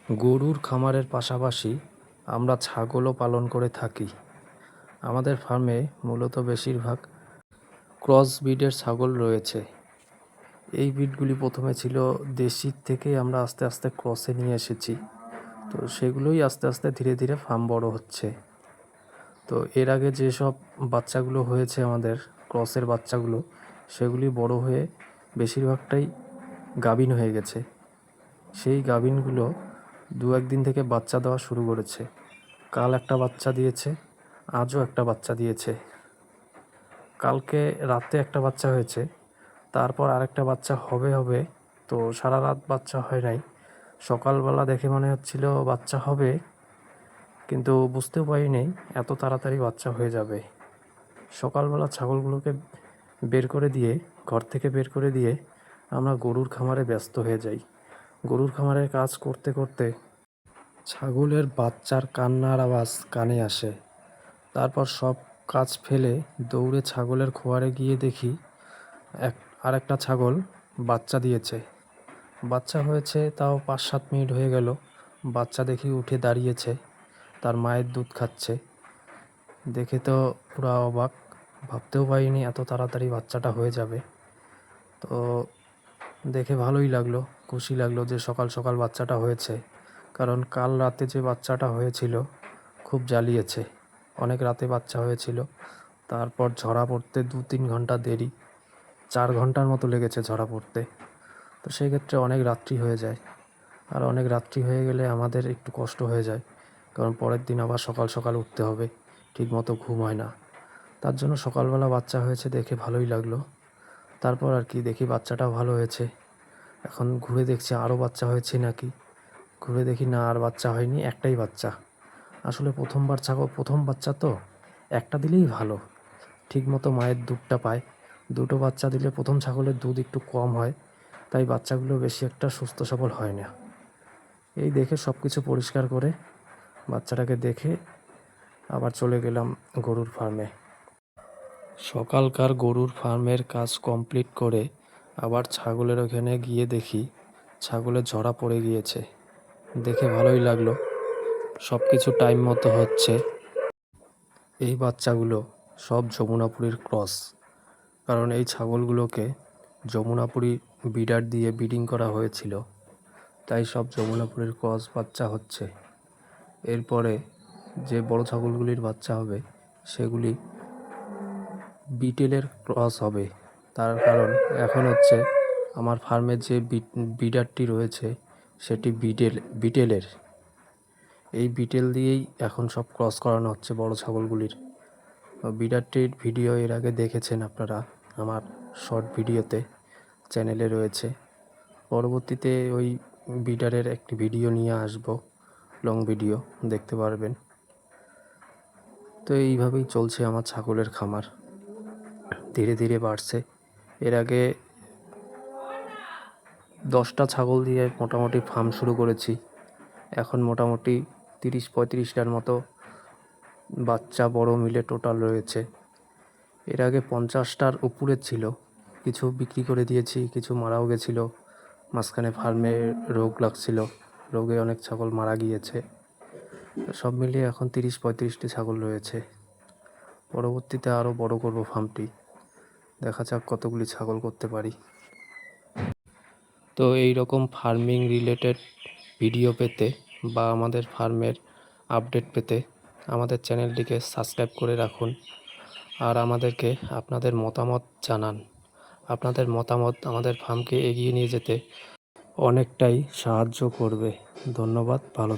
গরুর খামারের পাশাপাশি আমরা ছাগলও পালন করে থাকি। আমাদের ফার্মে মূলত বেশিরভাগ ক্রস ব্রিডের ছাগল রয়েছে। এই ব্রিডগুলি প্রথমে ছিল দেশির থেকে আমরা আস্তে আস্তে ক্রসে নিয়ে এসেছি। তো সেগুলোই আস্তে আস্তে ধীরে ধীরে ফার্ম বড় হচ্ছে। তো এর আগে যেসব বাচ্চাগুলো হয়েছে আমাদের ক্রসের বাচ্চাগুলো, সেগুলি বড় হয়ে বেশিরভাগটাই গাভীন হয়ে গেছে। সেই গাভীনগুলো দু একদিন থেকে বাচ্চা দেওয়া শুরু করেছে। কাল একটা বাচ্চা দিয়েছে, আজও একটা বাচ্চা দিয়েছে। কালকে রাতে একটা বাচ্চা হয়েছে, তারপর আরেকটা বাচ্চা হবে। তো সারা রাত বাচ্চা হয় নাই। সকালবেলা দেখে মনে হচ্ছিল বাচ্চা হবে, কিন্তু বুঝতেও পারিনি এত তাড়াতাড়ি বাচ্চা হয়ে যাবে। সকালবেলা ছাগলগুলোকে ঘর থেকে বের করে দিয়ে আমরা গরুর খামারে ব্যস্ত হয়ে যাই। গরুর খামারের কাজ করতে করতে ছাগলের বাচ্চার কান্নার আওয়াজ কানে আসে। তারপর সব কাজ ফেলে দৌড়ে ছাগলের খোয়ারে গিয়ে দেখি আরেকটা ছাগল বাচ্চা দিয়েছে। বাচ্চা হয়েছে তাও 5-7 মিনিট হয়ে গেল, বাচ্চা দেখি উঠে দাঁড়িয়েছে, তার মায়ের দুধ খাচ্ছে। দেখে তো পুরা অবাক, ভাবতেও পারিনি এত তাড়াতাড়ি বাচ্চাটা হয়ে যাবে। তো দেখে ভালোই লাগলো, খুশি লাগলো যে সকাল সকাল বাচ্চাটা হয়েছে। কারণ কাল রাতে যে বাচ্চাটা হয়েছিল খুব জ্বালিয়েছে। অনেক রাতে বাচ্চা হয়েছিল, তারপর ঝরা পড়তে 2-3 ঘন্টা দেরি, 4 ঘন্টার মতো লেগেছে ঝরা পড়তে। তো সেক্ষেত্রে অনেক রাত্রি হয়ে যায়, আর অনেক রাত্রি হয়ে গেলে আমাদের একটু কষ্ট হয়ে যায়, কারণ পরের দিন আবার সকাল সকাল উঠতে হবে, ঠিকমতো ঘুম হয় না। তার জন্য সকালবেলা বাচ্চা হয়েছে দেখে ভালোই লাগলো। তারপর আর কি দেখি বাচ্চাটাও ভালো হয়েছে। এখন ঘুরে দেখছি আরও বাচ্চা হয়েছে নাকি, ঘুরে দেখি না, আর বাচ্চা হয়নি, একটাই বাচ্চা। আসলে প্রথম বাচ্চা তো একটা দিলেই ভালো, ঠিকমতো মায়ের দুধটা পায়। দুটো বাচ্চা দিলে প্রথম ছাগলের দুধ একটু কম হয়, তাই বাচ্চাগুলো বেশি একটা সুস্থ সবল হয় না। এই দেখে সব কিছু পরিষ্কার করে বাচ্চাটাকে দেখে আবার চলে গেলাম গরুর ফার্মে। সকালকার গরুর ফার্মের কাজ কমপ্লিট করে আবার ছাগলের ওখানে গিয়ে দেখি ছাগলের ঝরা পড়ে গিয়েছে। দেখে ভালোই লাগলো, সব কিছু টাইম মতো হচ্ছে। এই বাচ্চাগুলো সব যমুনাপুরীর ক্রস, কারণ এই ছাগলগুলোকে যমুনাপুরী ব্রিডার দিয়ে ব্রিডিং করা হয়েছিল, তাই সব যমুনাপুরীর ক্রস বাচ্চা হচ্ছে। এরপরে যে বড় ছাগলগুলির বাচ্চা হবে সেগুলি বিটেলের ক্রস হবে। তার কারণ এখন হচ্ছে আমার ফার্মের যে ব্রিডারটি রয়েছে সেটি বিটেলের। এই বিটেল দিয়েই এখন সব ক্রস করানো হচ্ছে বড় ছাগলগুলির। ব্রিডারটির ভিডিও এর আগে দেখেছেন আপনারা আমার শর্ট ভিডিওতে, চ্যানেলে রয়েছে। পরবর্তীতে ওই ব্রিডারের একটি ভিডিও নিয়ে আসব, লং ভিডিও দেখতে পারবেন। তো এইভাবেই চলছে আমার ছাগলের খামার, ধীরে ধীরে বাড়ছে। এর আগে 10টা ছাগল দিয়ে মোটামুটি ফার্ম শুরু করেছি, এখন মোটামুটি 30-35টার মতো বাচ্চা বড় মিলে টোটাল রয়েছে। এর আগে 50টার উপরে ছিল, কিছু বিক্রি করে দিয়েছি, কিছু মারাও গেছিলো। মাঝখানে ফার্মে রোগ লাগছিল, রোগে অনেক ছাগল মারা গিয়েছে। সব মিলিয়ে এখন 30-35টি ছাগল রয়েছে। পরবর্তীতে আরও বড় করব ফার্মটি, দেখা যাক কতগুলি ছাগল করতে পারি। তো এই রকম ফার্মিং রিলেটেড ভিডিও পেতে বা আমাদের ফার্মের আপডেট পেতে আমাদের চ্যানেলটিকে সাবস্ক্রাইব করে রাখুন, আর আমাদেরকে আপনাদের মতামত জানান। আপনাদের মতামত আমাদের ফার্মকে এগিয়ে নিয়ে যেতে অনেকটাই সাহায্য করবে। ধন্যবাদ, ভালো থাকুন।